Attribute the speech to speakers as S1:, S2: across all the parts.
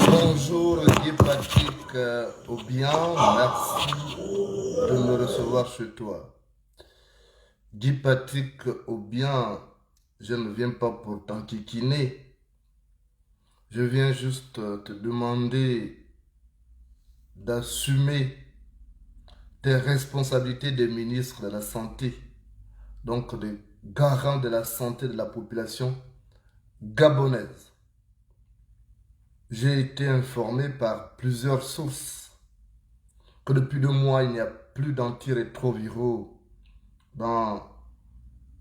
S1: Bonjour Guy Patrick Obian, merci de me recevoir chez toi. Guy Patrick Obian, je ne viens pas pour t'enquiquiner, je viens juste te demander d'assumer tes responsabilités de ministre de la Santé, donc de garant de la santé de la population gabonaise. J'ai été informé par plusieurs sources que depuis 2 mois, il n'y a plus d'antirétroviraux dans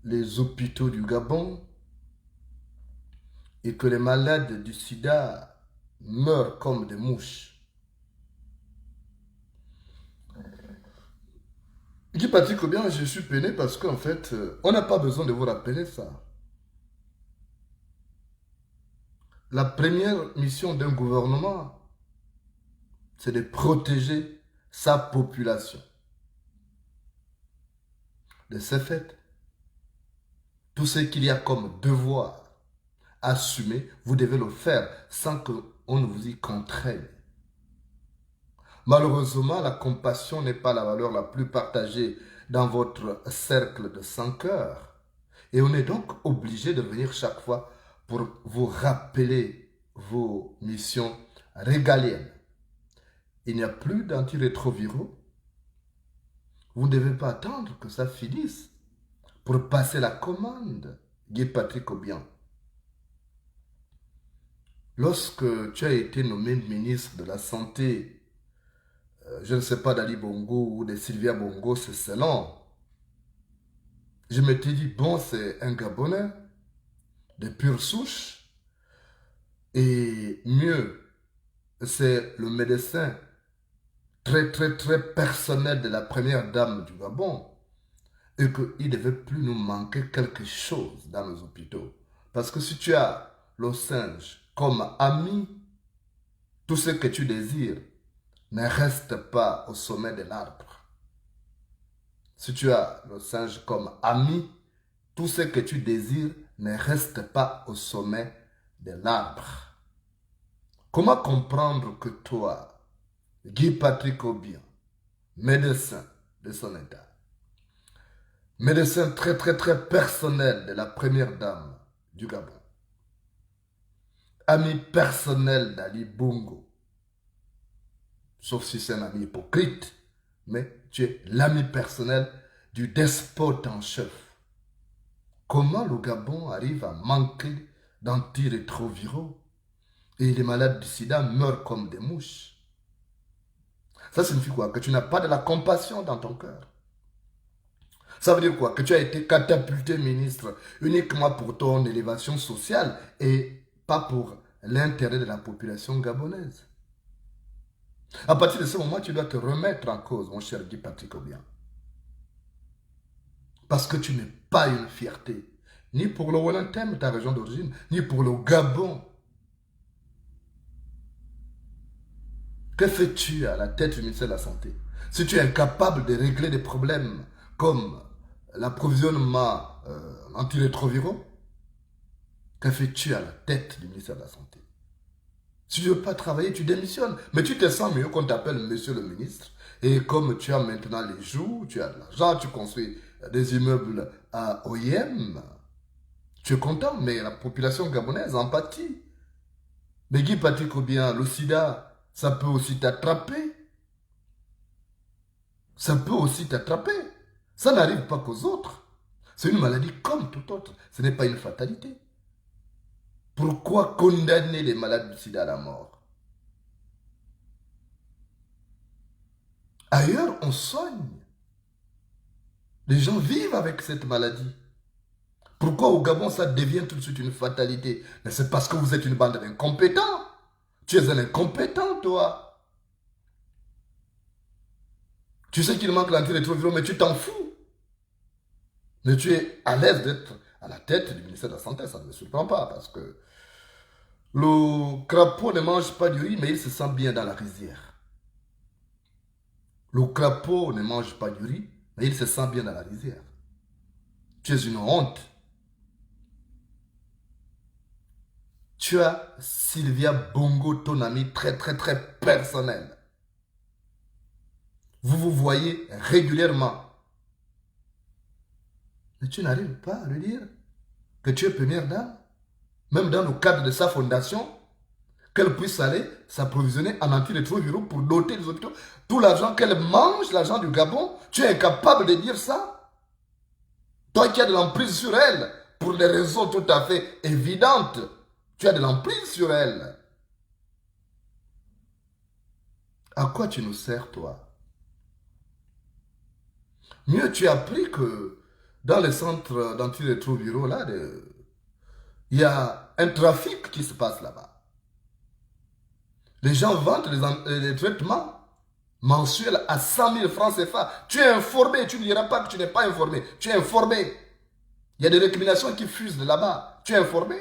S1: les hôpitaux du Gabon et que les malades du sida meurent comme des mouches. Guy Patrick Obian, je suis peiné parce qu'en fait, on n'a pas besoin de vous rappeler ça. La première mission d'un gouvernement, c'est de protéger sa population. De ce fait, tout ce qu'il y a comme devoir assumé, vous devez le faire sans qu'on ne vous y contraigne. Malheureusement, la compassion n'est pas la valeur la plus partagée dans votre cercle de 100 cœurs. Et on est donc obligé de venir chaque fois pour vous rappeler vos missions régaliennes. Il n'y a plus d'antirétroviraux. Vous ne devez pas attendre que ça finisse pour passer la commande, Guy Patrick Obian. Lorsque tu as été nommé ministre de la Santé, je ne sais pas d'Ali Bongo ou de Sylvia Bongo, c'est selon. Je m'étais dit, bon, c'est un Gabonais de pure souche. Et mieux, c'est le médecin très personnel de la première dame du Gabon. Et qu'il ne devait plus nous manquer quelque chose dans nos hôpitaux. Parce que si tu as le singe comme ami, tout ce que tu désires ne reste pas au sommet de l'arbre. Si tu as le singe comme ami, tout ce que tu désires ne reste pas au sommet de l'arbre. Comment comprendre que toi, Guy Patrick Obian, médecin de son état, médecin très personnel de la première dame du Gabon, ami personnel d'Ali Bongo, sauf si c'est un ami hypocrite, mais tu es l'ami personnel du despote en chef. Comment le Gabon arrive à manquer d'antirétroviraux et les malades du sida meurent comme des mouches? Ça signifie quoi? Que tu n'as pas de la compassion dans ton cœur. Ça veut dire quoi? Que tu as été catapulté ministre uniquement pour ton élévation sociale et pas pour l'intérêt de la population gabonaise. À partir de ce moment, tu dois te remettre en cause, mon cher Guy Patrick Obian. Parce que tu n'es pas une fierté, ni pour le Wellington, ta région d'origine, ni pour le Gabon. Que fais-tu à la tête du ministère de la Santé? Si tu es incapable de régler des problèmes comme l'approvisionnement antirétroviraux, que fais-tu à la tête du ministère de la Santé? Si tu ne veux pas travailler, tu démissionnes. Mais tu te sens mieux qu'on t'appelle monsieur le ministre. Et comme tu as maintenant les joues, tu as de l'argent, tu construis des immeubles à OIM, tu es content, mais la population gabonaise en pâtit. Mais Guy Patrick ou bien le sida, ça peut aussi t'attraper. Ça peut aussi t'attraper. Ça n'arrive pas qu'aux autres. C'est une maladie comme tout autre. Ce n'est pas une fatalité. Pourquoi condamner les malades du sida à la mort? Ailleurs, on soigne. Les gens vivent avec cette maladie. Pourquoi au Gabon, ça devient tout de suite une fatalité? Mais c'est parce que vous êtes une bande d'incompétents. Tu es un incompétent, toi. Tu sais qu'il manque l'antirétroviraux, mais tu t'en fous. Mais tu es à l'aise d'être à la tête du ministère de la Santé, ça ne me surprend pas, parce que le crapaud ne mange pas du riz, mais il se sent bien dans la rizière. Le crapaud ne mange pas du riz, mais il se sent bien dans la rizière. Tu es une honte. Tu as Sylvia Bongo, ton amie très très très personnelle. Vous vous voyez régulièrement. Mais tu n'arrives pas à lui dire que tu es première dame. Même dans le cadre de sa fondation, qu'elle puisse aller s'approvisionner en antirétroviraux pour doter les hôpitaux. Tout l'argent qu'elle mange, l'argent du Gabon, tu es incapable de dire ça. Toi qui as de l'emprise sur elle, pour des raisons tout à fait évidentes, tu as de l'emprise sur elle. À quoi tu nous sers, toi? Mieux, tu as appris que dans les centres d'antirétroviraux, là, il y a un trafic qui se passe là-bas. Les gens vendent les traitements mensuels à 100 000 francs CFA. Tu es informé, tu ne diras pas que tu n'es pas informé. Tu es informé. Il y a des récriminations qui fusent de là-bas. Tu es informé.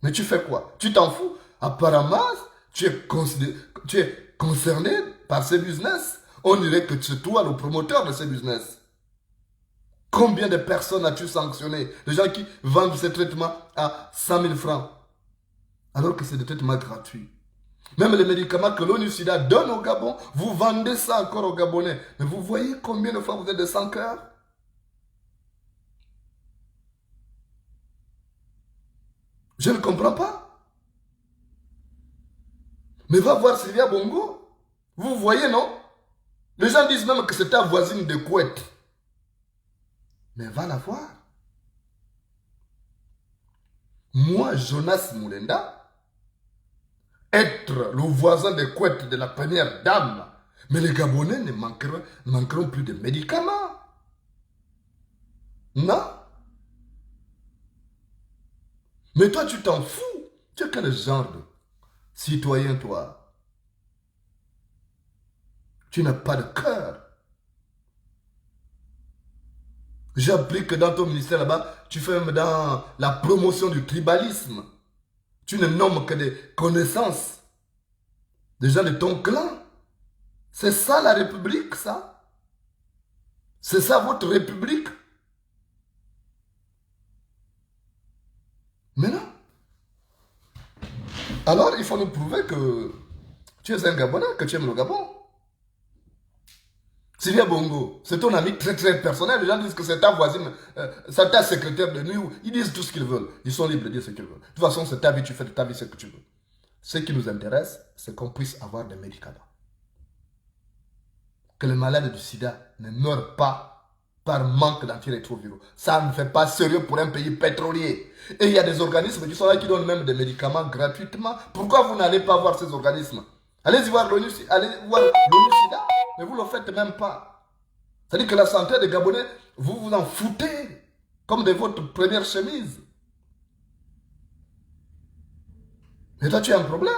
S1: Mais tu fais quoi? Tu t'en fous? Apparemment, tu es concerné par ces business. On dirait que c'est toi le promoteur de ces business. Combien de personnes as-tu sanctionné? Les gens qui vendent ces traitements à 100 000 francs. Alors que c'est des traitements gratuits. Même les médicaments que l'ONU-SIDA donne au Gabon, vous vendez ça encore aux Gabonais. Mais vous voyez combien de fois vous êtes des sans-cœurs? Je ne comprends pas. Mais va voir Sylvia Bongo. Vous voyez, non? Les gens disent même que c'est ta voisine de couette. Mais va la voir. Moi, Jonas Moulenda, être le voisin de couette de la première dame, mais les Gabonais ne manqueront plus de médicaments. Non? Mais toi, tu t'en fous. Tu es quel genre de citoyen, toi? Tu n'as pas de cœur. J'ai appris que dans ton ministère là-bas, tu fais même dans la promotion du tribalisme. Tu ne nommes que des connaissances. Des gens de ton clan. C'est ça la République, ça? C'est ça votre République? Mais non. Alors, il faut nous prouver que tu es un Gabonais, que tu aimes le Gabon. Sylvia Bongo, c'est ton ami très très personnel. Les gens disent que c'est ta voisine, c'est ta secrétaire de nuit. Ils disent tout ce qu'ils veulent. Ils sont libres de dire ce qu'ils veulent. De toute façon, c'est ta vie, tu fais de ta vie ce que tu veux. Ce qui nous intéresse, c'est qu'on puisse avoir des médicaments. Que les malades du sida ne meurent pas par manque d'antirétroviraux. Ça ne fait pas sérieux pour un pays pétrolier. Et il y a des organismes qui sont là qui donnent même des médicaments gratuitement. Pourquoi vous n'allez pas voir ces organismes? Allez-y voir l'ONU SIDA, mais vous ne le faites même pas. C'est-à-dire que la santé des Gabonais, vous vous en foutez comme de votre première chemise. Mais toi, tu as un problème.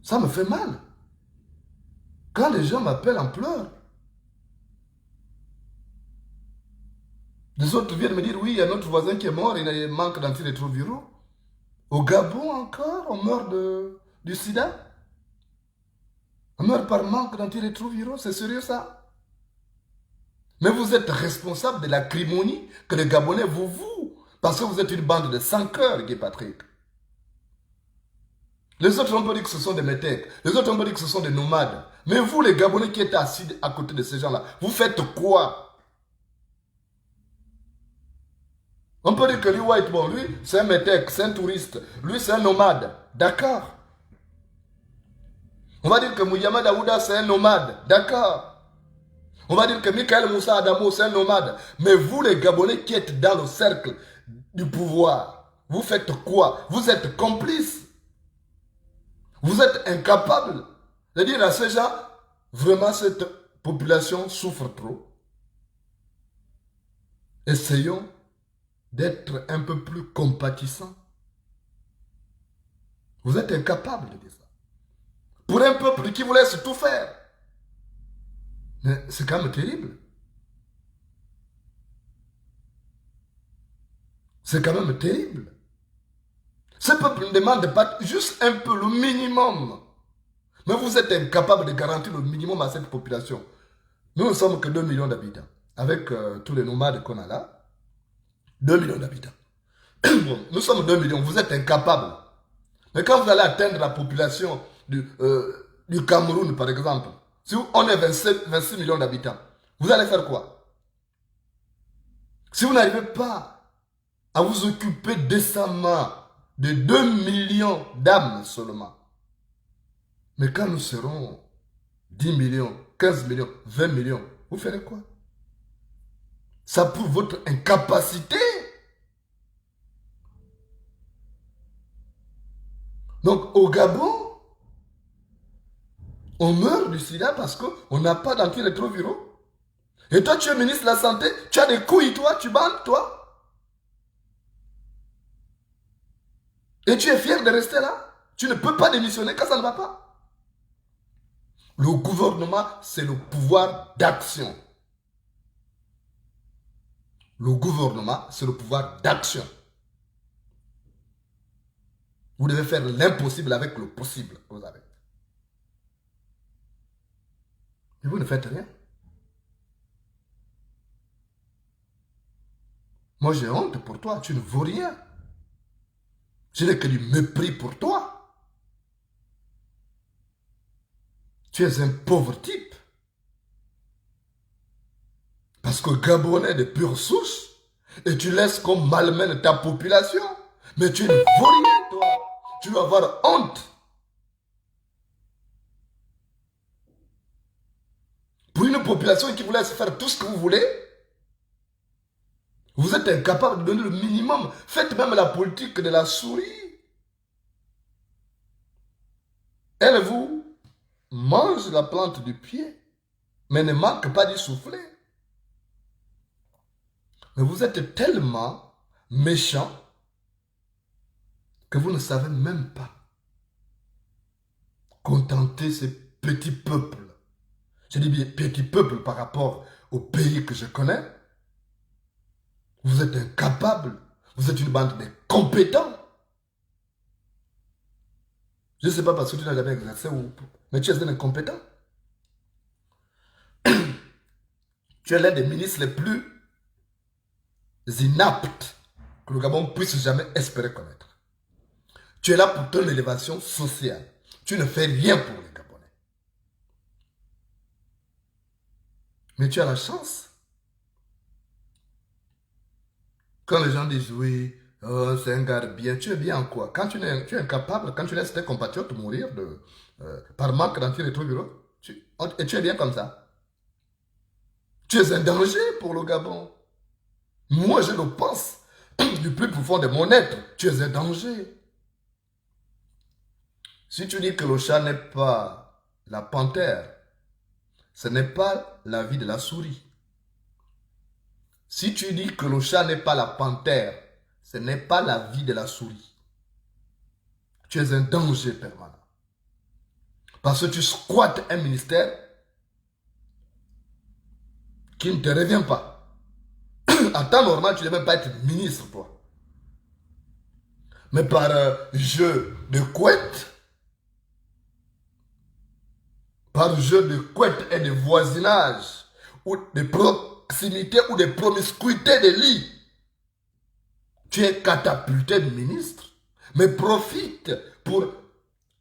S1: Ça me fait mal. Quand les gens m'appellent en pleurs, les autres viennent me dire, oui, il y a notre voisin qui est mort, il manque d'antirétroviraux. Au Gabon encore, on meurt du sida. On meurt par manque d'antirétroviraux, c'est sérieux ça? Mais vous êtes responsable de l'acrimonie que les Gabonais vous vouent. Parce que vous êtes une bande de 100 cœurs, Guy Patrick. Les autres, on peut dire que ce sont des métèques. Les autres, on peut dire que ce sont des nomades. Mais vous, les Gabonais qui êtes assis à côté de ces gens-là, vous faites quoi? On peut dire que lui, White, bon, lui, c'est un métèque, c'est un touriste. Lui, c'est un nomade. D'accord. On va dire que Mouyama Daouda, c'est un nomade. D'accord. On va dire que Michael Moussa Adamo, c'est un nomade. Mais vous, les Gabonais qui êtes dans le cercle du pouvoir, vous faites quoi? Vous êtes complices. Vous êtes incapables de dire à ces gens, vraiment cette population souffre trop. Essayons d'être un peu plus compatissants. Vous êtes incapables de dire ça. Pour un peuple qui vous laisse tout faire. Mais c'est quand même terrible. C'est quand même terrible. Ce peuple ne demande pas juste un peu, le minimum. Mais vous êtes incapable de garantir le minimum à cette population. Nous ne sommes que 2 millions d'habitants. Avec tous les nomades qu'on a là. 2 millions d'habitants. Bon, nous sommes 2 millions, vous êtes incapables. Mais quand vous allez atteindre la population du Cameroun, par exemple, si on est 26 millions d'habitants, vous allez faire quoi? Si vous n'arrivez pas à vous occuper décemment de 2 millions d'âmes seulement, mais quand nous serons 10 millions, 15 millions, 20 millions, vous ferez quoi? Ça prouve votre incapacité. Donc au Gabon, on meurt du sida parce qu'on n'a pas d'antirétroviraux. Et toi, tu es ministre de la Santé, tu as des couilles, toi, tu bandes, toi. Et tu es fier de rester là. Tu ne peux pas démissionner quand ça ne va pas. Le gouvernement, c'est le pouvoir d'action. Le gouvernement, c'est le pouvoir d'action. Vous devez faire l'impossible avec le possible que vous avez. Mais vous ne faites rien. Moi, j'ai honte pour toi. Tu ne vaux rien. Je n'ai que du mépris pour toi. Tu es un pauvre type. Parce que Gabonais de pure souche, et tu laisses qu'on malmène ta population. Mais tu ne vaux rien, toi. Tu vas avoir honte. Pour une population qui vous laisse faire tout ce que vous voulez, vous êtes incapable de donner le minimum. Faites même la politique de la souris. Elle vous mange la plante du pied, mais ne manque pas d'y souffler. Mais vous êtes tellement méchant que vous ne savez même pas contenter ces petits peuples. Je dis bien petits peuples par rapport au pays que je connais. Vous êtes incapables. Vous êtes une bande de compétents. Je ne sais pas parce que tu n'as jamais exercé, mais tu es un incompétent. Tu es l'un des ministres les plus inaptes que le Gabon puisse jamais espérer connaître. Tu es là pour ton élévation sociale. Tu ne fais rien pour les Gabonais. Mais tu as la chance. Quand les gens disent oui, oh, c'est un gars bien, tu es bien en quoi? Quand tu es incapable, quand tu laisses tes compatriotes mourir par manque d'antirétroviraux, et tu es bien comme ça. Tu es un danger pour le Gabon. Moi, je le pense du plus profond de mon être. Tu es un danger. Si tu dis que le chat n'est pas la panthère, ce n'est pas la vie de la souris. Si tu dis que le chat n'est pas la panthère, ce n'est pas la vie de la souris. Tu es un danger permanent. Parce que tu squattes un ministère qui ne te revient pas. En temps normal, tu ne devais même pas être ministre, toi. Mais par jeu de couette, par jeu de couette et de voisinage, ou de proximité ou de promiscuité de lit. Tu es catapulté ministre, mais profite pour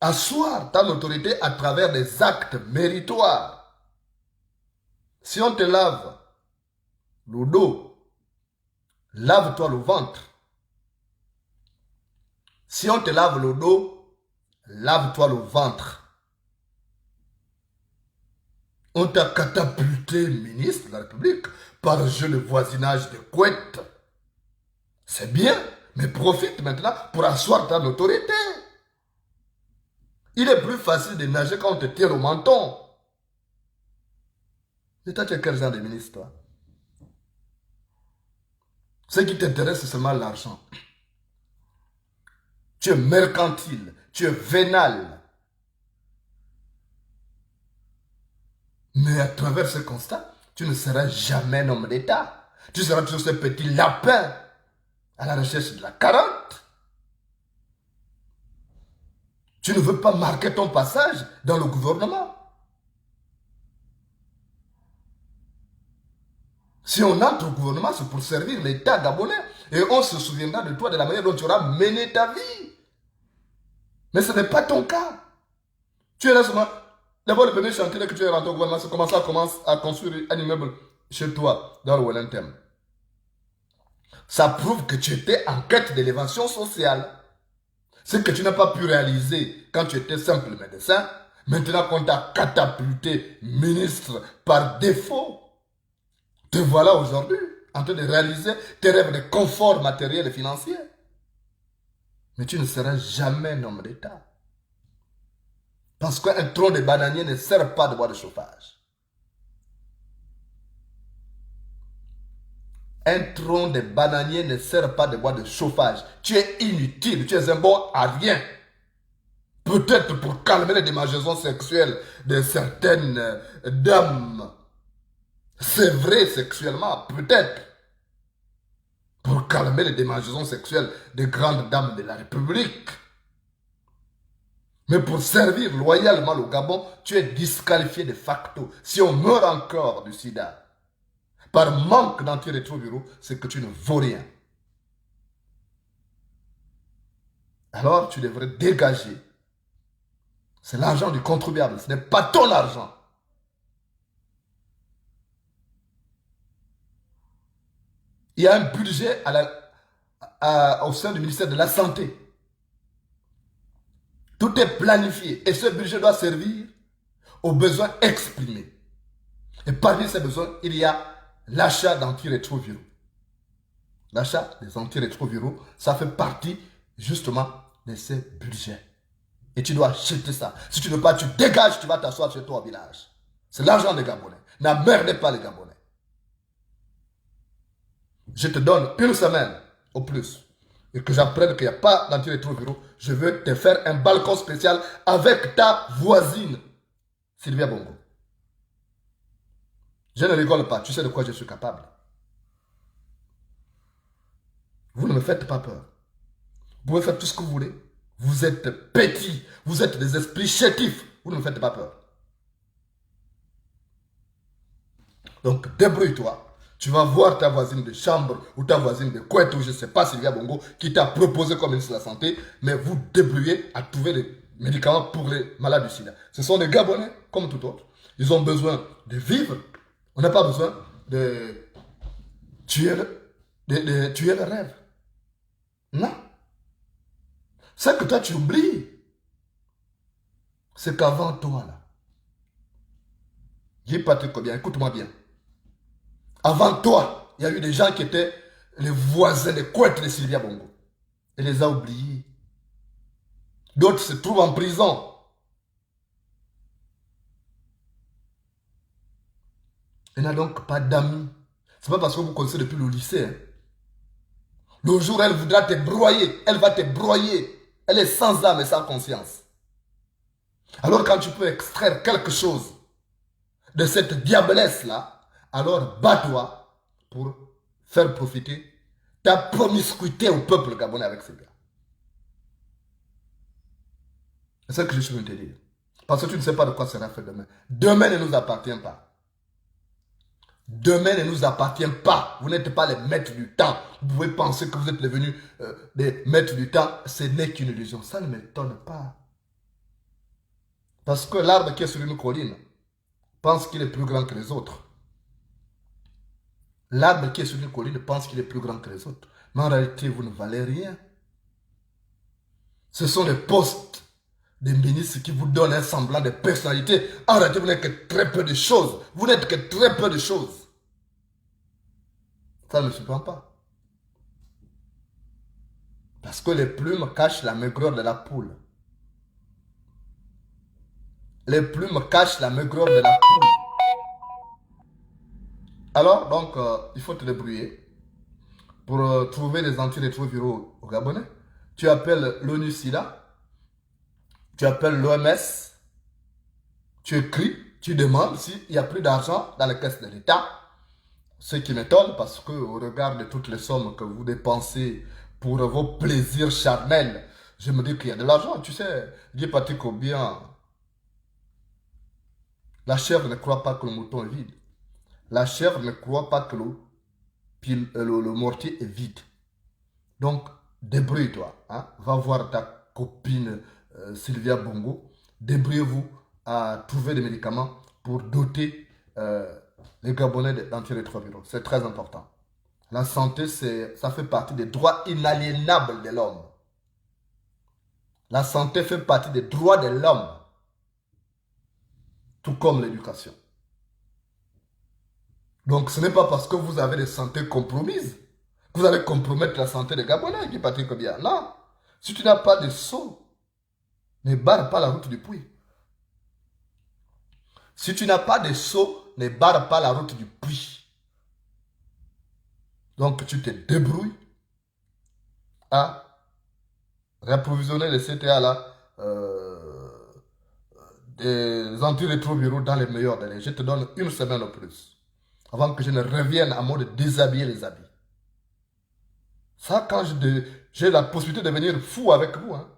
S1: asseoir ta autorité à travers des actes méritoires. Si on te lave le dos, lave-toi le ventre. Si on te lave le dos, lave-toi le ventre. On t'a catapulté ministre de la République par jeu de voisinage de couette. C'est bien, mais profite maintenant pour asseoir ta autorité. Il est plus facile de nager quand on te tire au menton. Et toi, tu es quel genre de ministre, toi? Ce qui t'intéresse, c'est seulement l'argent. Tu es mercantile, tu es vénal. Mais à travers ce constat, tu ne seras jamais un homme d'État. Tu seras toujours ce petit lapin à la recherche de la carotte. Tu ne veux pas marquer ton passage dans le gouvernement. Si on entre au gouvernement, c'est pour servir l'État gabonais. Et on se souviendra de toi de la manière dont tu auras mené ta vie. Mais ce n'est pas ton cas. Tu es là seulement. D'abord, le premier chantier que tu es rentré au gouvernement, c'est commencer à construire un immeuble chez toi, dans le Wellington. Ça prouve que tu étais en quête d'élévation sociale. Ce que tu n'as pas pu réaliser quand tu étais simple médecin, maintenant qu'on t'a catapulté ministre par défaut, te voilà aujourd'hui en train de réaliser tes rêves de confort matériel et financier. Mais tu ne seras jamais un homme d'État. Parce qu'un tronc de bananier ne sert pas de bois de chauffage. Un tronc de bananier ne sert pas de bois de chauffage. Tu es inutile, tu es un bon à rien. Peut-être pour calmer les démangeaisons sexuelles de certaines dames. C'est vrai sexuellement, peut-être. Pour calmer les démangeaisons sexuelles des grandes dames de la République. Mais pour servir loyalement le Gabon, tu es disqualifié de facto. Si on meurt encore du sida, par manque d'antirétroviraux, c'est que tu ne vaux rien. Alors tu devrais dégager. C'est l'argent du contribuable, ce n'est pas ton argent. Il y a un budget au sein du ministère de la Santé. Tout est planifié et ce budget doit servir aux besoins exprimés. Et parmi ces besoins, il y a l'achat d'antirétroviraux. L'achat des antirétroviraux, ça fait partie justement de ces budgets. Et tu dois acheter ça. Si tu ne veux pas, tu dégages, tu vas t'asseoir chez toi au village. C'est l'argent des Gabonais. N'emmerdez pas les Gabonais. Je te donne une semaine au plus et que j'apprenne qu'il n'y a pas d'antirétroviraux, je veux te faire un balcon spécial avec ta voisine, Sylvia Bongo. Je ne rigole pas, tu sais de quoi je suis capable. Vous ne me faites pas peur. Vous pouvez faire tout ce que vous voulez. Vous êtes petits, vous êtes des esprits chétifs. Vous ne me faites pas peur. Donc débrouille-toi. Tu vas voir ta voisine de chambre ou ta voisine de couette ou je ne sais pas Sylvia Bongo qui t'a proposé comme ministre de la Santé, mais vous débrouillez à trouver les médicaments pour les malades du sida. Ce sont des Gabonais comme tout autre. Ils ont besoin de vivre. On n'a pas besoin de tuer le rêve. Non. Ce que toi tu oublies, c'est qu'avant toi là, j'ai Patrick Kobia, écoute-moi bien. Avant toi, il y a eu des gens qui étaient les voisins des couettes de Sylvia Bongo. Elle les a oubliés. D'autres se trouvent en prison. Elle n'a donc pas d'amis. Ce n'est pas parce que vous connaissez depuis le lycée. Hein. Le jour où elle voudra te broyer, elle va te broyer. Elle est sans âme et sans conscience. Alors quand tu peux extraire quelque chose de cette diablesse-là, alors bats-toi pour faire profiter ta promiscuité au peuple gabonais avec ces gars. C'est ça que je suis venu te dire. Parce que tu ne sais pas de quoi sera fait demain. Demain ne nous appartient pas. Demain ne nous appartient pas. Vous n'êtes pas les maîtres du temps. Vous pouvez penser que vous êtes devenus des maîtres du temps. Ce n'est qu'une illusion. Ça ne m'étonne pas. Parce que l'arbre qui est sur une colline pense qu'il est plus grand que les autres. L'arbre qui est sur une colline pense qu'il est plus grand que les autres. Mais en réalité, vous ne valez rien. Ce sont les postes des ministres qui vous donnent un semblant de personnalité. En réalité, vous n'êtes que très peu de choses. Vous n'êtes que très peu de choses. Ça ne se prend pas. Parce que les plumes cachent la maigreur de la poule. Les plumes cachent la maigreur de la poule. Alors, donc, il faut te débrouiller pour trouver des antirétroviraux au Gabonais. Tu appelles l'ONU-SIDA, tu appelles l'OMS, tu écris, tu demandes s'il n'y a plus d'argent dans les caisses de l'État. Ce qui m'étonne parce que au regard de toutes les sommes que vous dépensez pour vos plaisirs charnels, je me dis qu'il y a de l'argent. Tu sais, Guy Patrick Obien, la chèvre ne croit pas que le mouton est vide. La chèvre ne croit pas que le mortier est vide. Donc, débrouille-toi. Hein? Va voir ta copine Sylvia Bongo. Débrouillez-vous à trouver des médicaments pour doter les Gabonais d'antirétroviraux. C'est très important. La santé, ça fait partie des droits inaliénables de l'homme. La santé fait partie des droits de l'homme. Tout comme l'éducation. Donc, ce n'est pas parce que vous avez des santé compromises que vous allez compromettre la santé des Gabonais, qui Patrick bien. Non. Si tu n'as pas de seau, ne barre pas la route du puits. Si tu n'as pas de seau, ne barre pas la route du puits. Donc, tu te débrouilles à réapprovisionner les CTA là, des antirétroviraux dans les meilleurs délais. Je te donne une semaine au plus. Avant que je ne revienne à mode de déshabiller les habits. Ça, quand j'ai la possibilité de devenir fou avec vous. Hein.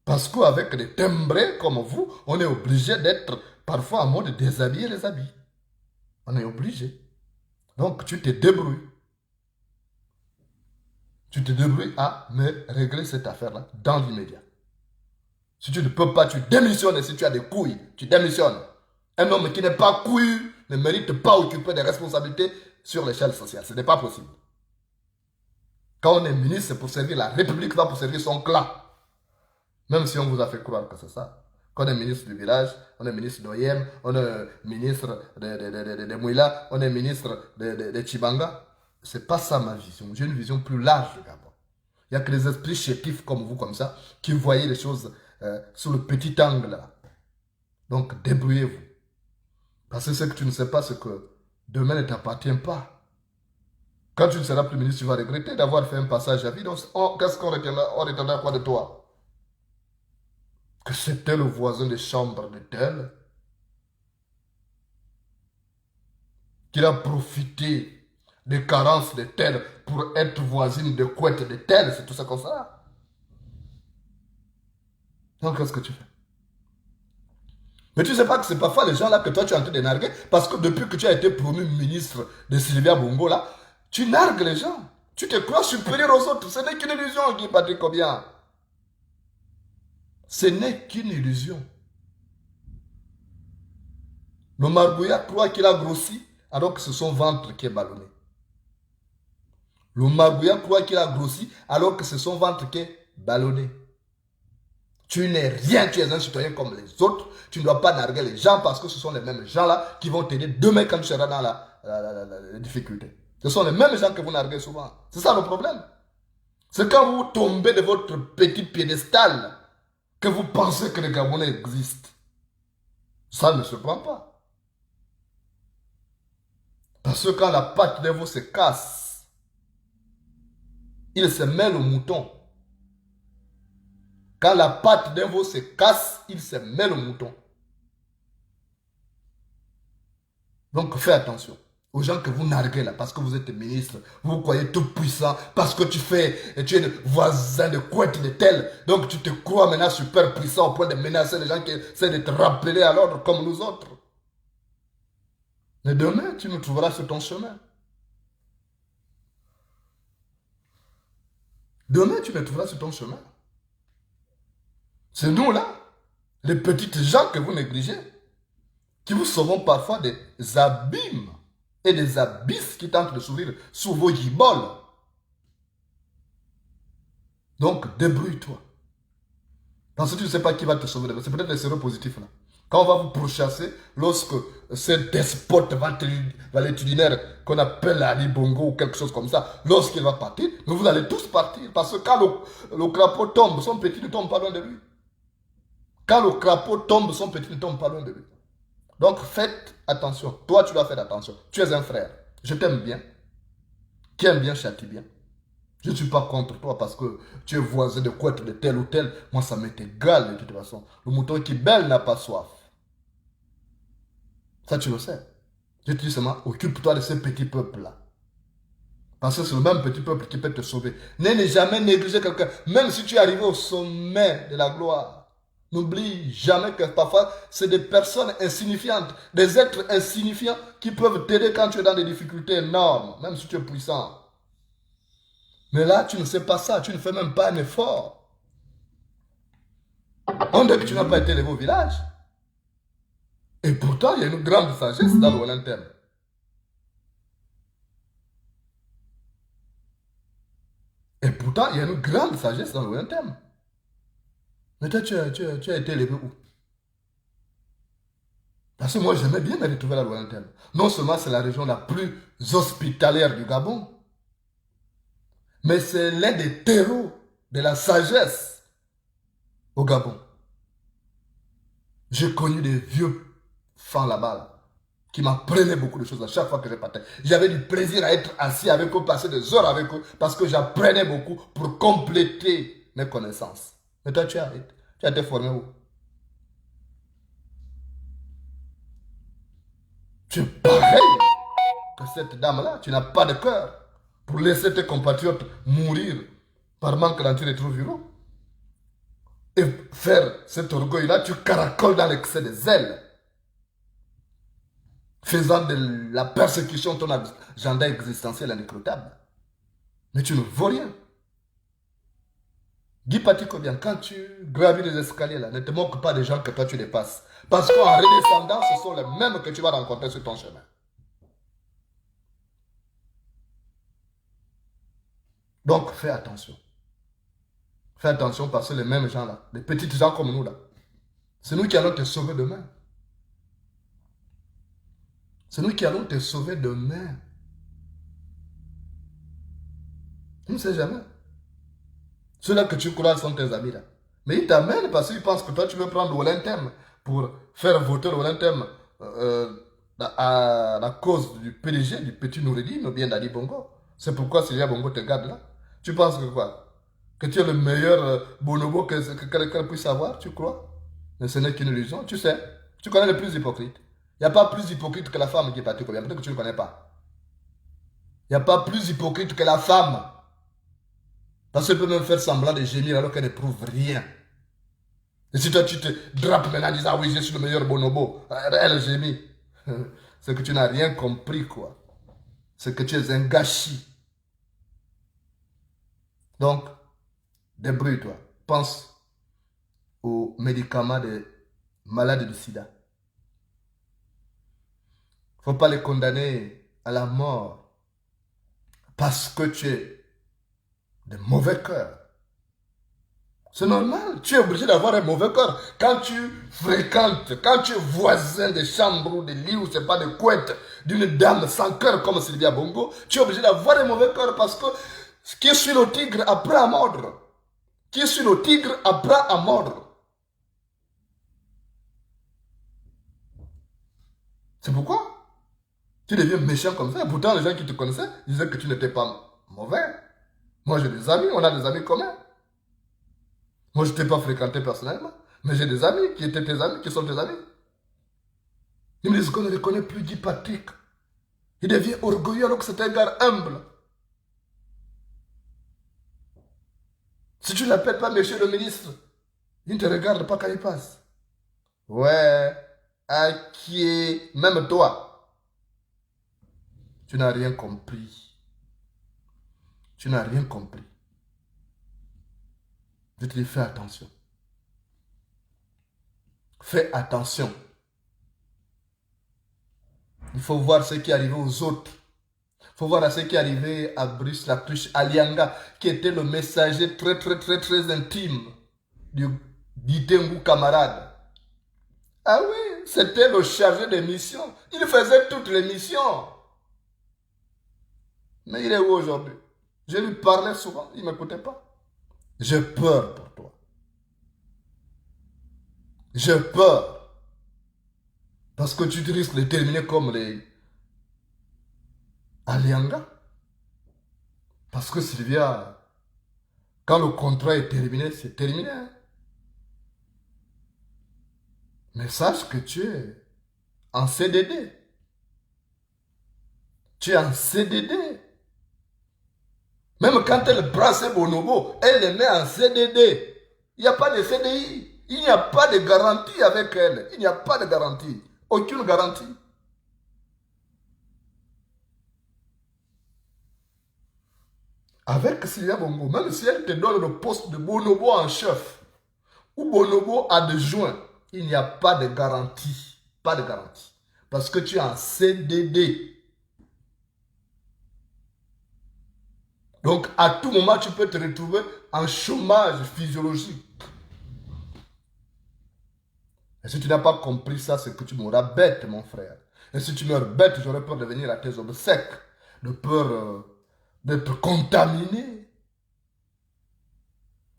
S1: Parce qu'avec des timbrés comme vous, on est obligé d'être parfois en mode de déshabiller les habits. On est obligé. Donc, tu te débrouilles. Tu te débrouilles à me régler cette affaire-là dans l'immédiat. Si tu ne peux pas, tu démissionnes. Et si tu as des couilles, tu démissionnes. Un homme qui n'est pas couillu ne mérite pas occuper des responsabilités sur l'échelle sociale. Ce n'est pas possible. Quand on est ministre, c'est pour servir la République, pas pour servir son clan. Même si on vous a fait croire que c'est ça. Quand on est ministre du village, on est ministre d'Oyem, on est ministre de Mouila, on est ministre de Chibanga. C'est pas ça ma vision. J'ai une vision plus large du Gabon. Il n'y a que les esprits chétifs comme vous, comme ça, qui voyaient les choses sous le petit angle là. Donc débrouillez-vous. Parce que ce que tu ne sais pas, c'est que demain ne t'appartient pas. Quand tu ne seras plus ministre, tu vas regretter d'avoir fait un passage à vide. Qu'est-ce qu'on retiendra quoi de toi? Que c'était le voisin de chambre de tel, qu'il a profité des carences de tel pour être voisine de couette de tel, c'est tout ça comme ça. Donc qu'est-ce que tu fais? Mais tu ne sais pas que c'est parfois les gens là que toi tu es en train de narguer, parce que depuis que tu as été promu ministre de Sylvia Bongo là, tu nargues les gens. Tu te crois supérieur aux autres. Ce n'est qu'une illusion, Guy Patrick Obien. Ce n'est qu'une illusion. Le margouillat croit qu'il a grossi alors que c'est son ventre qui est ballonné. Le margouillat croit qu'il a grossi alors que c'est son ventre qui est ballonné. Tu n'es rien, tu es un citoyen comme les autres. Tu ne dois pas narguer les gens parce que ce sont les mêmes gens-là qui vont t'aider demain quand tu seras dans la difficulté. Ce sont les mêmes gens que vous narguez souvent. C'est ça le problème. C'est quand vous tombez de votre petit piédestal que vous pensez que les Gabonais existent. Ça ne se prend pas. Parce que quand la patte de vous se casse, il se mêle au mouton. Quand la patte d'un veau se casse, il se mêle au mouton. Donc fais attention aux gens que vous narguez là, parce que vous êtes ministre, vous vous croyez tout puissant, parce que tu es le voisin de couette de tel, donc tu te crois maintenant super puissant au point de menacer les gens qui essaient de te rappeler à l'ordre comme nous autres. Mais demain, tu nous trouveras sur ton chemin. Demain, tu me trouveras sur ton chemin. C'est nous, là, les petites gens que vous négligez, qui vous sauvons parfois des abîmes et des abysses qui tentent de s'ouvrir sous vos giboles. Donc, débrouille-toi. Parce que tu ne sais pas qui va te sauver. C'est peut-être les séropositifs, là. Quand on va vous pourchasser, lorsque ce despote valétudinaire qu'on appelle Ali Bongo ou quelque chose comme ça, lorsqu'il va partir, vous allez tous partir. Parce que quand le crapaud tombe, son petit ne tombe pas loin de lui. Quand le crapaud tombe, son petit ne tombe pas loin de lui. Donc faites attention. Toi, tu dois faire attention. Tu es un frère. Je t'aime bien. Qui aime bien châtie bien. Je ne suis pas contre toi parce que tu es voisin de quoi de tel ou tel. Moi, ça m'est égal de toute façon. Le mouton qui bêle n'a pas soif. Ça, tu le sais. Je te dis seulement, occupe-toi de ce petit peuple-là. Parce que c'est le même petit peuple qui peut te sauver. Ne jamais négliger quelqu'un. Même si tu es arrivé au sommet de la gloire. N'oublie jamais que parfois, c'est des personnes insignifiantes, des êtres insignifiants qui peuvent t'aider quand tu es dans des difficultés énormes, même si tu es puissant. Mais là, tu ne sais pas ça, tu ne fais même pas un effort. On dit que tu n'as pas été élevé au village. Et pourtant, il y a une grande sagesse dans le Wallentham. Et pourtant, il y a une grande sagesse dans le Wallentham. Mais toi, tu as été élevé où? Parce que moi, j'aimais bien me retrouver à Wallentham. Non seulement c'est la région la plus hospitalière du Gabon, mais c'est l'un des terreaux de la sagesse au Gabon. J'ai connu des vieux fans là-bas qui m'apprenaient beaucoup de choses à chaque fois que je partais. J'avais du plaisir à être assis avec eux, passer des heures avec eux, parce que j'apprenais beaucoup pour compléter mes connaissances. Mais toi, tu as été formé où? Tu es pareil que cette dame-là. Tu n'as pas de cœur pour laisser tes compatriotes mourir par manque d'antirétroviraux. Et faire cet orgueil-là, tu caracoles dans l'excès des ailes, faisant de la persécution ton agenda existentiel indécrottable. Mais tu ne vaux rien. Guy Patiko, bien, quand tu gravis les escaliers là, ne te moque pas des gens que toi tu dépasses. Parce qu'en redescendant, ce sont les mêmes que tu vas rencontrer sur ton chemin. Donc fais attention. Fais attention parce que les mêmes gens là, les petits gens comme nous là, c'est nous qui allons te sauver demain. C'est nous qui allons te sauver demain. Tu ne sais jamais. Ceux-là que tu crois sont tes amis là. Mais ils t'amènent parce qu'ils pensent que toi tu veux prendre Wallentham pour faire voter Wallentham à la cause du PDG, du petit Noureddin ou bien d'Ali Bongo. C'est pourquoi Sylvia Bongo te garde là. Tu penses que quoi? Que tu es le meilleur bonobo que quelqu'un puisse avoir, tu crois? Mais ce n'est qu'une illusion. Tu sais, tu connais le plus hypocrite. Il n'y a pas plus hypocrite que la femme qui est partie. Peut-être que tu ne connais pas. Il n'y a pas plus hypocrite que la femme. Parce qu'elle peut même faire semblant de gémir alors qu'elle n'éprouve rien. Et si toi tu te drapes maintenant en disant oui, je suis le meilleur bonobo, elle gémit. C'est que tu n'as rien compris, quoi. C'est que tu es un gâchis. Donc, débrouille-toi. Pense aux médicaments des malades du sida. Il ne faut pas les condamner à la mort parce que tu es de mauvais cœur. C'est normal, tu es obligé d'avoir un mauvais cœur. Quand tu fréquentes, quand tu es voisin de chambre ou de lit ou c'est pas de couette d'une dame sans cœur comme Sylvia Bongo, tu es obligé d'avoir un mauvais cœur parce que qui suit le tigre apprend à mordre. Qui suit le tigre apprend à mordre. C'est pourquoi tu deviens méchant comme ça. Pourtant, les gens qui te connaissaient disaient que tu n'étais pas mauvais. Moi, j'ai des amis, on a des amis communs. Moi, je ne t'ai pas fréquenté personnellement, mais j'ai des amis qui étaient tes amis, qui sont tes amis. Ils me disent qu'on ne les connaît plus, dit Patrick. Il devient orgueilleux alors que c'est un gars humble. Si tu ne l'appelles pas monsieur le ministre, il ne te regarde pas quand il passe. Ouais, à qui est, même toi. Tu n'as rien compris. Tu n'as rien compris. Je te dis, fais attention. Fais attention. Il faut voir ce qui est arrivé aux autres. Il faut voir ce qui est arrivé à Brice Lacruche, à Lianga, qui était le messager très intime d'Itengu camarade. Ah oui, c'était le chargé de mission. Il faisait toutes les missions. Mais il est où aujourd'hui? Je lui parlais souvent, il ne m'écoutait pas. J'ai peur pour toi. J'ai peur. Parce que tu risques de terminer comme les Alianga. Parce que Sylvia, quand le contrat est terminé, c'est terminé. Mais sache que tu es en CDD. Tu es en CDD. Même quand elle brasse Bonobo, elle les met en CDD. Il n'y a pas de CDI. Il n'y a pas de garantie avec elle. Il n'y a pas de garantie. Aucune garantie. Avec Sylvia Bongo, même si elle te donne le poste de Bonobo en chef ou Bonobo adjoint, il n'y a pas de garantie. Pas de garantie. Parce que tu es en CDD. Donc, à tout moment, tu peux te retrouver en chômage physiologique. Et si tu n'as pas compris ça, c'est que tu mourras bête, mon frère. Et si tu meurs bête, j'aurais peur de venir à tes obsèques, de peur d'être contaminé.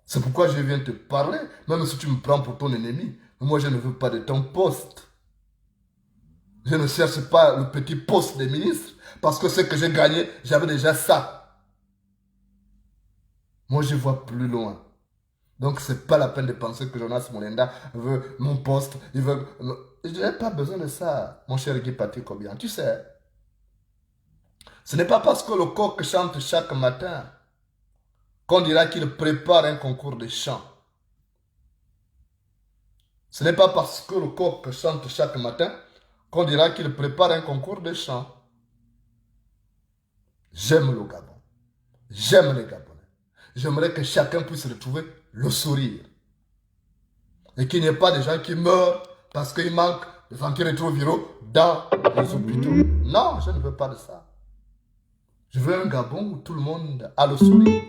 S1: C'est pourquoi je viens te parler, même si tu me prends pour ton ennemi. Moi, je ne veux pas de ton poste. Je ne cherche pas le petit poste de ministre, parce que ce que j'ai gagné, j'avais déjà ça. Moi, je vois plus loin. Donc, ce n'est pas la peine de penser que Jonas Molenda veut mon poste. Il veut... Je n'ai pas besoin de ça, mon cher Guy Patrick Obiang. Tu sais, ce n'est pas parce que le coq chante chaque matin qu'on dira qu'il prépare un concours de chant. Ce n'est pas parce que le coq chante chaque matin qu'on dira qu'il prépare un concours de chant. J'aime le Gabon. J'aime les Gabonais. J'aimerais que chacun puisse retrouver le sourire. Et qu'il n'y ait pas de gens qui meurent parce qu'il manque des antirétroviraux dans les hôpitaux. Non, je ne veux pas de ça. Je veux un Gabon où tout le monde a le sourire.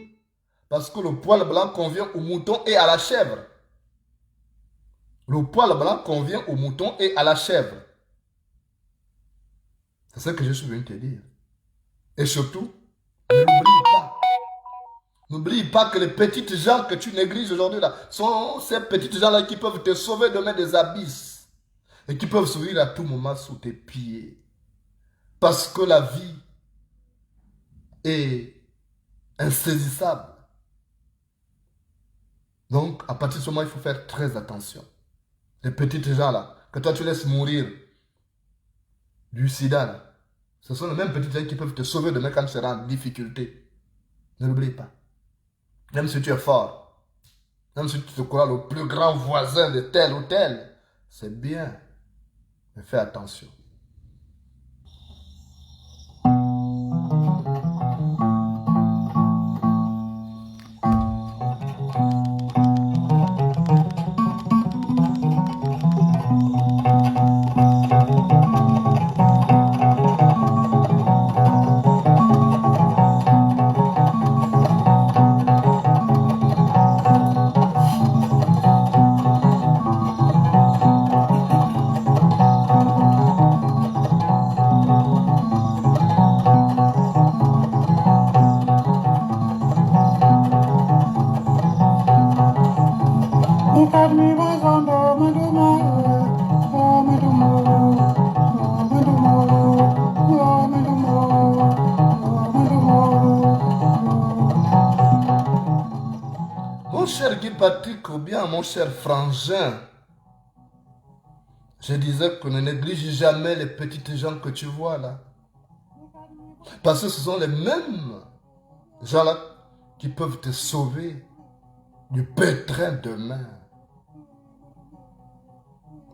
S1: Parce que le poil blanc convient au mouton et à la chèvre. Le poil blanc convient au mouton et à la chèvre. C'est ce que je suis venu te dire. Et surtout, n'oublie pas. N'oublie pas que les petites gens que tu négliges aujourd'hui là sont ces petites gens-là qui peuvent te sauver demain des abysses. Et qui peuvent s'ouvrir à tout moment sous tes pieds. Parce que la vie est insaisissable. Donc, à partir de ce moment, il faut faire très attention. Les petites gens là, que toi tu laisses mourir du sida là, ce sont les mêmes petites gens qui peuvent te sauver demain quand tu seras en difficulté. Ne l'oublie pas. Même si tu es fort, même si tu te crois le plus grand voisin de tel ou tel, c'est bien. Mais fais attention. Mon cher Guy Patrick ou bien mon cher Frangin, je disais que ne néglige jamais les petites gens que tu vois là. Parce que ce sont les mêmes gens là qui peuvent te sauver du pétrin demain.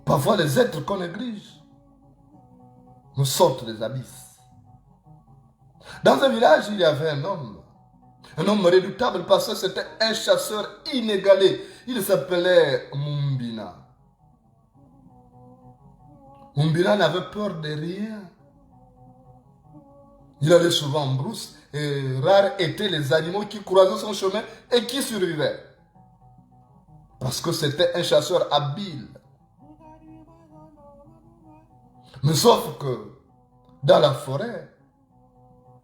S1: Parfois les êtres qu'on néglige nous sortent des abysses. Dans un village, il y avait un homme redoutable parce que c'était un chasseur inégalé. Il s'appelait Mumbina. Mumbina n'avait peur de rien. Il allait souvent en brousse et rares étaient les animaux qui croisaient son chemin et qui survivaient. Parce que c'était un chasseur habile. Mais sauf que dans la forêt,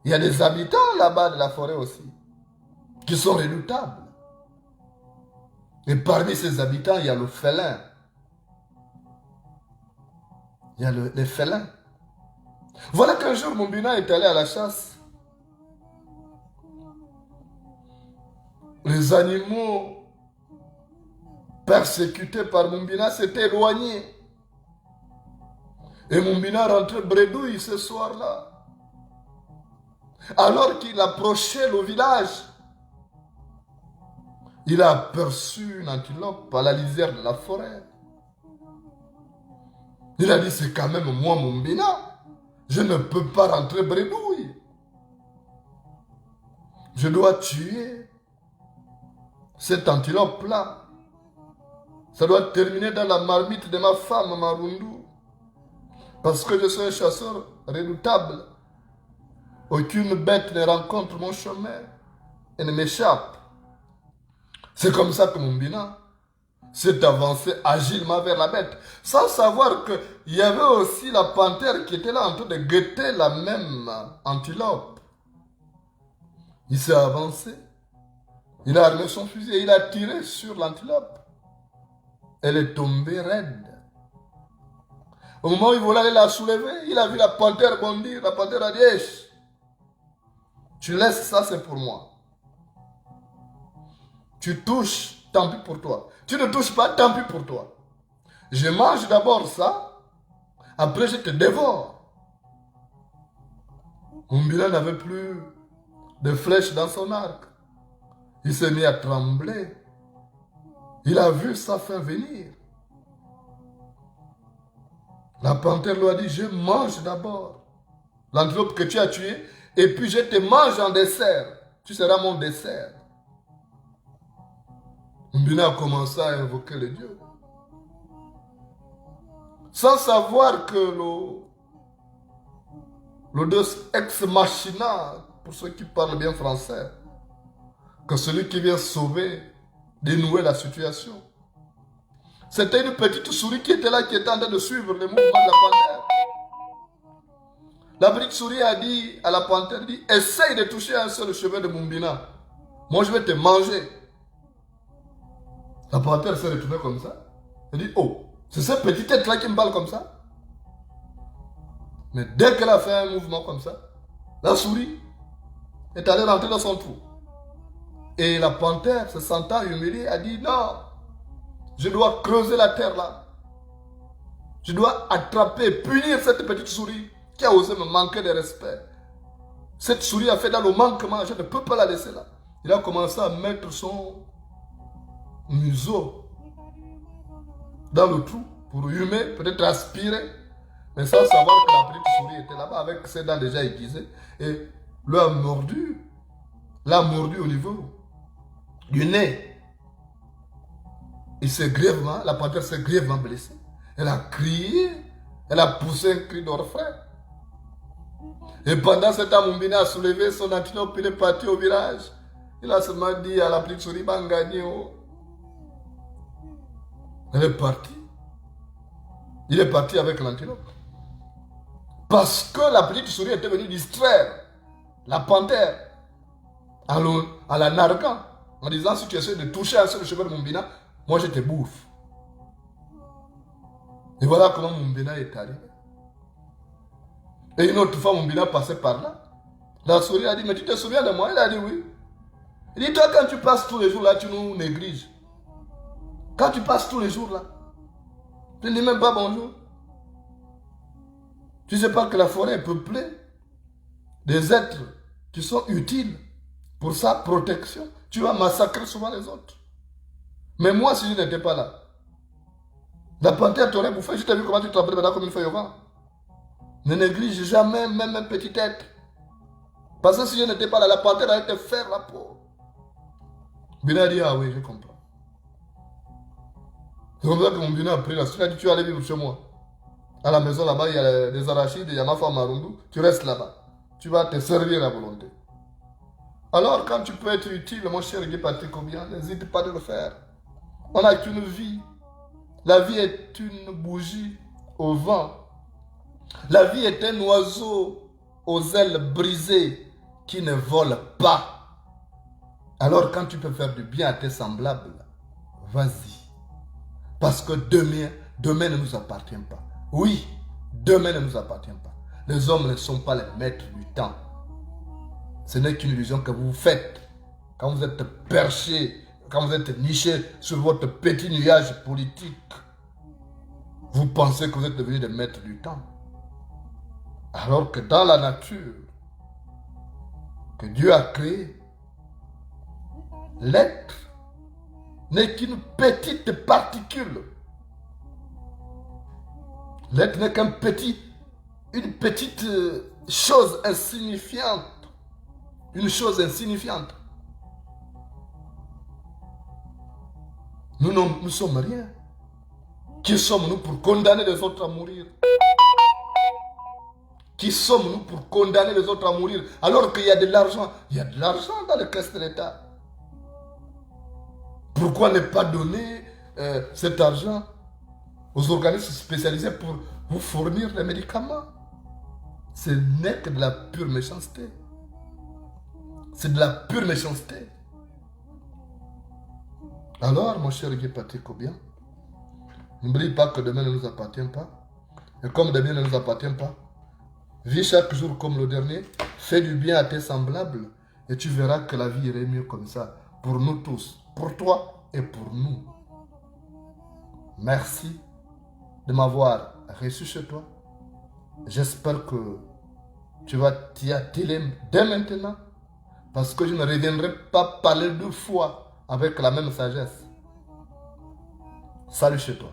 S1: il y a des habitants là-bas de la forêt aussi, qui sont redoutables. Et parmi ces habitants, il y a le félin. Il y a les félins. Voilà qu'un jour, Mumbina est allé à la chasse. Les animaux persécutés par Mumbina s'étaient éloignés. Et Mumbina rentrait bredouille ce soir-là. Alors qu'il approchait le village, il a aperçu une antilope à la lisière de la forêt. Il a dit, c'est quand même moi, Mumbina. Je ne peux pas rentrer bredouille. Je dois tuer cette antilope-là. Ça doit terminer dans la marmite de ma femme, Marundu. Parce que je suis un chasseur redoutable. Aucune bête ne rencontre mon chemin et ne m'échappe. C'est comme ça que Mumbina s'est avancé agilement vers la bête, sans savoir qu'il y avait aussi la panthère qui était là en train de guetter la même antilope. Il s'est avancé, il a armé son fusil et il a tiré sur l'antilope. Elle est tombée raide. Au moment où il voulait aller la soulever, il a vu la panthère bondir. La panthère a dit, tu laisses ça, c'est pour moi. Tu touches, tant pis pour toi. Tu ne touches pas, tant pis pour toi. Je mange d'abord ça, après je te dévore. Mumbina n'avait plus de flèches dans son arc. Il s'est mis à trembler. Il a vu sa fin venir. La panthère lui a dit, je mange d'abord l'antilope que tu as tuée, et puis je te mange en dessert. Tu seras mon dessert. Mumbina a commencé à invoquer les dieux. Sans savoir que le Deus ex machina, pour ceux qui parlent bien français, que celui qui vient sauver, dénouer la situation. C'était une petite souris qui était là, qui était en train de suivre les mouvements de la panthère. La petite souris a dit à la panthère, essaye de toucher un seul cheveu de Mumbina. Moi, je vais te manger. La panthère s'est retournée comme ça. Elle dit, oh, c'est cette petite tête-là qui me parle comme ça. Mais dès qu'elle a fait un mouvement comme ça, la souris est allée rentrer dans son trou. Et la panthère, se sentant humiliée, a dit, non, je dois creuser la terre là. Je dois attraper, punir cette petite souris qui a osé me manquer de respect. Cette souris a fait dans le manquement, je ne peux pas la laisser là. Il a commencé à mettre son museau dans le trou pour humer, peut-être aspirer, mais sans savoir que la petite souris était là-bas avec ses dents déjà aiguisées et l'a mordu au niveau du nez. La panthère s'est grièvement blessée. Elle a crié, elle a poussé un cri d'orfraie. Et pendant ce temps, Mumbina a soulevé son antilope, il est parti au village. Il a seulement dit à la petite souris, Bangagno. Elle est partie. Il est parti avec l'antilope. Parce que la petite souris était venue distraire la panthère en la narguant, en disant, si tu essaies de toucher un seul cheveu de Mumbina, moi je te bouffe. Et voilà comment Mumbina est arrivé. Et une autre fois, Mumbina passait par là. La souris a dit, mais tu te souviens de moi? Il a dit oui. Il dit, toi quand tu passes tous les jours là, tu nous négliges. Quand tu passes tous les jours là, tu ne dis même pas bonjour. Tu ne sais pas que la forêt est peuplée des êtres qui sont utiles pour sa protection. Tu vas massacrer souvent les autres. Mais moi, si je n'étais pas là, la panthère t'aurait bouffé. Je t'ai vu comment tu te rappelles maintenant comme une feuille au vent. Ne néglige jamais même un petit être. Parce que si je n'étais pas là, la panthère allait te faire la peau. Bina a dit, ah oui, je comprends. C'est comme ça que mon Bina a pris la suite. Il a dit, tu vas aller vivre chez moi. À la maison là-bas, il y a des arachides, il y a ma femme Marundu. Tu restes là-bas. Tu vas te servir à volonté. Alors, quand tu peux être utile, mon cher Guy Patrick Obian, n'hésite pas de le faire. On n'a qu'une vie. La vie est une bougie au vent. La vie est un oiseau aux ailes brisées qui ne vole pas. Alors, quand tu peux faire du bien à tes semblables, vas-y. Parce que demain ne nous appartient pas. Oui, demain ne nous appartient pas. Les hommes ne sont pas les maîtres du temps. Ce n'est qu'une illusion que vous faites quand vous êtes perché, quand vous êtes niché sur votre petit nuage politique. Vous pensez que vous êtes devenus des maîtres du temps. Alors que dans la nature que Dieu a créée, l'être n'est qu'une petite particule. L'être n'est qu'une petite chose insignifiante. Une chose insignifiante. Nous ne sommes rien. Qui sommes-nous pour condamner les autres à mourir? Qui sommes-nous pour condamner les autres à mourir alors qu'il y a de l'argent? Il y a de l'argent dans les caisses de l'État. Pourquoi ne pas donner cet argent aux organismes spécialisés pour vous fournir les médicaments? Ce n'est que de la pure méchanceté. C'est de la pure méchanceté. Alors, mon cher Guy Patrick Obian, n'oublie pas que demain ne nous appartient pas. Et comme demain ne nous appartient pas, vis chaque jour comme le dernier, fais du bien à tes semblables et tu verras que la vie irait mieux comme ça. Pour nous tous, pour toi et pour nous. Merci de m'avoir reçu chez toi. J'espère que tu vas t'y atteler dès maintenant. Parce que je ne reviendrai pas parler 2 fois avec la même sagesse. Salut chez toi.